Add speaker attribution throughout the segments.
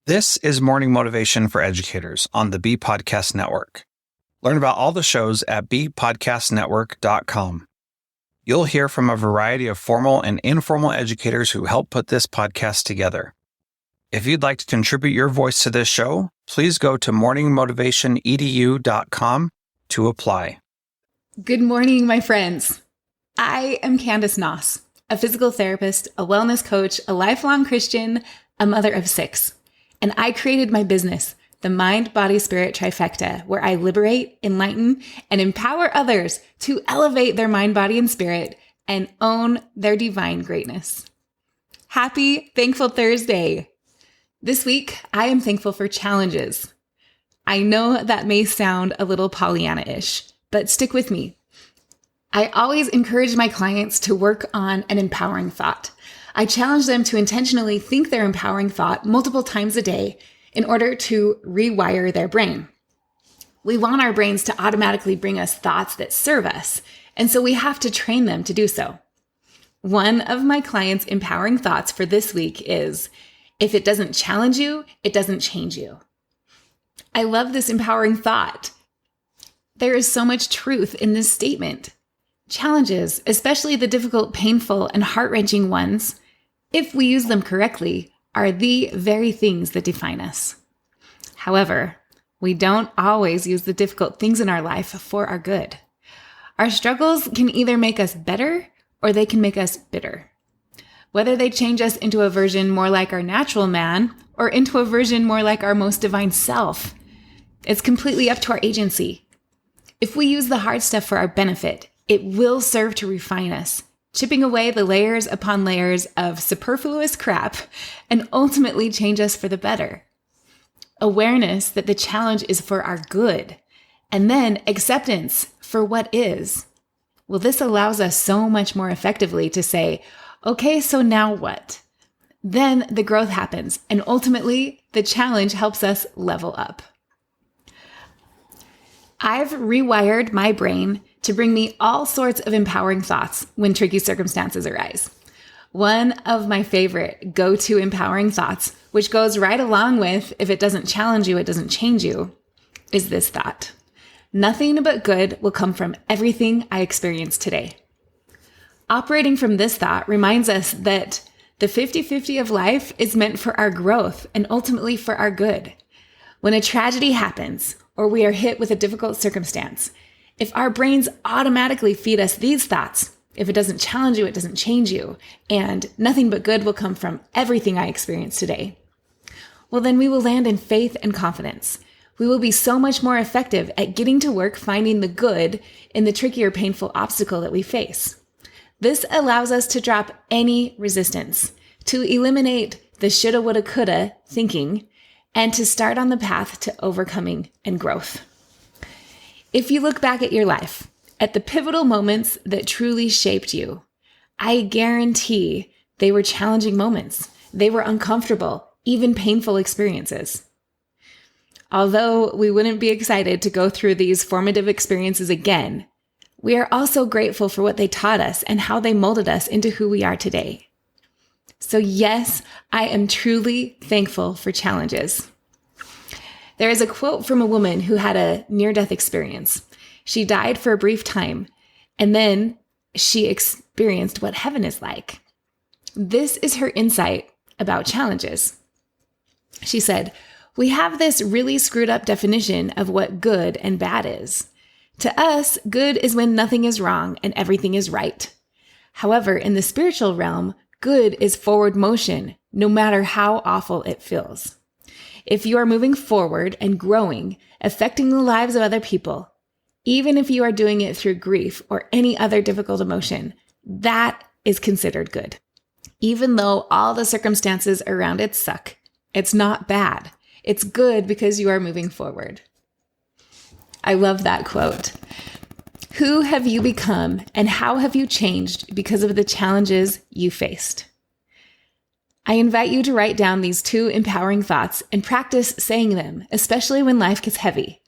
Speaker 1: This is Morning Motivation for Educators on the Bee Podcast Network. Learn about all the shows at beepodcastnetwork.com. You'll hear from a variety of formal and informal educators who help put this podcast together. If you'd like to contribute your voice to this show, please go to morningmotivationedu.com to apply.
Speaker 2: Good morning, my friends. I am Candice Noss, a physical therapist, a wellness coach, a lifelong Christian, a mother of 6. And I created my business, the Mind, Body, Spirit Trifecta, where I liberate, enlighten, and empower others to elevate their mind, body, and spirit and own their divine greatness. Happy Thankful Thursday. This week, I am thankful for challenges. I know that may sound a little Pollyanna-ish, but stick with me. I always encourage my clients to work on an empowering thought. I challenge them to intentionally think their empowering thought multiple times a day in order to rewire their brain. We want our brains to automatically bring us thoughts that serve us, and so we have to train them to do so. One of my clients' empowering thoughts for this week is, if it doesn't challenge you, it doesn't change you. I love this empowering thought. There is so much truth in this statement. Challenges, especially the difficult, painful, and heart-wrenching ones, if we use them correctly, are the very things that define us. However, we don't always use the difficult things in our life for our good. Our struggles can either make us better or they can make us bitter. Whether they change us into a version more like our natural man or into a version more like our most divine self, it's completely up to our agency. If we use the hard stuff for our benefit, it will serve to refine us, chipping away the layers upon layers of superfluous crap and ultimately change us for the better. Awareness that the challenge is for our good, and then acceptance for what is. Well, this allows us so much more effectively to say, okay, so now what? Then the growth happens, and ultimately the challenge helps us level up. I've rewired my brain to bring me all sorts of empowering thoughts when tricky circumstances arise. One of my favorite go-to empowering thoughts, which goes right along with, if it doesn't challenge you, it doesn't change you, is this thought: nothing but good will come from everything I experience today. Operating from this thought reminds us that the 50-50 of life is meant for our growth and ultimately for our good. When a tragedy happens, or we are hit with a difficult circumstance, if our brains automatically feed us these thoughts, if it doesn't challenge you, it doesn't change you, and nothing but good will come from everything I experience today, well, then we will land in faith and confidence. We will be so much more effective at getting to work finding the good in the tricky or painful obstacle that we face. This allows us to drop any resistance, to eliminate the shoulda, woulda, coulda thinking, and to start on the path to overcoming and growth. If you look back at your life, at the pivotal moments that truly shaped you, I guarantee they were challenging moments. They were uncomfortable, even painful experiences. Although we wouldn't be excited to go through these formative experiences again, we are also grateful for what they taught us and how they molded us into who we are today. So yes, I am truly thankful for challenges. There is a quote from a woman who had a near-death experience. She died for a brief time, and then she experienced what heaven is like. This is her insight about challenges. She said, "We have this really screwed up definition of what good and bad is. To us, good is when nothing is wrong and everything is right. However, in the spiritual realm, good is forward motion, no matter how awful it feels. If you are moving forward and growing, affecting the lives of other people, even if you are doing it through grief or any other difficult emotion, that is considered good. Even though all the circumstances around it suck, it's not bad. It's good because you are moving forward." I love that quote. Who have you become and how have you changed because of the challenges you faced? I invite you to write down these 2 empowering thoughts and practice saying them, especially when life gets heavy.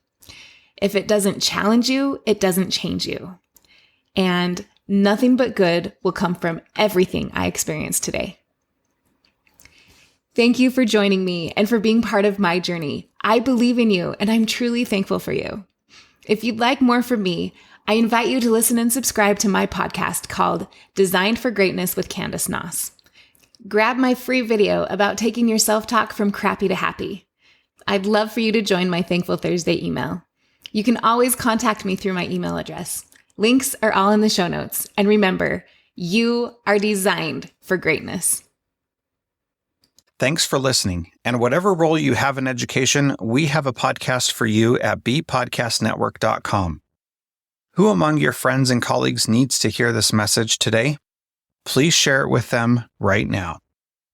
Speaker 2: If it doesn't challenge you, it doesn't change you. And nothing but good will come from everything I experience today. Thank you for joining me and for being part of my journey. I believe in you, and I'm truly thankful for you. If you'd like more from me, I invite you to listen and subscribe to my podcast called Designed for Greatness with Candice Noss. Grab my free video about taking your self-talk from crappy to happy. I'd love for you to join my Thankful Thursday email. You can always contact me through my email address. Links are all in the show notes. And remember, you are designed for greatness.
Speaker 1: Thanks for listening. And whatever role you have in education, we have a podcast for you at bpodcastnetwork.com. Who among your friends and colleagues needs to hear this message today? Please share it with them right now.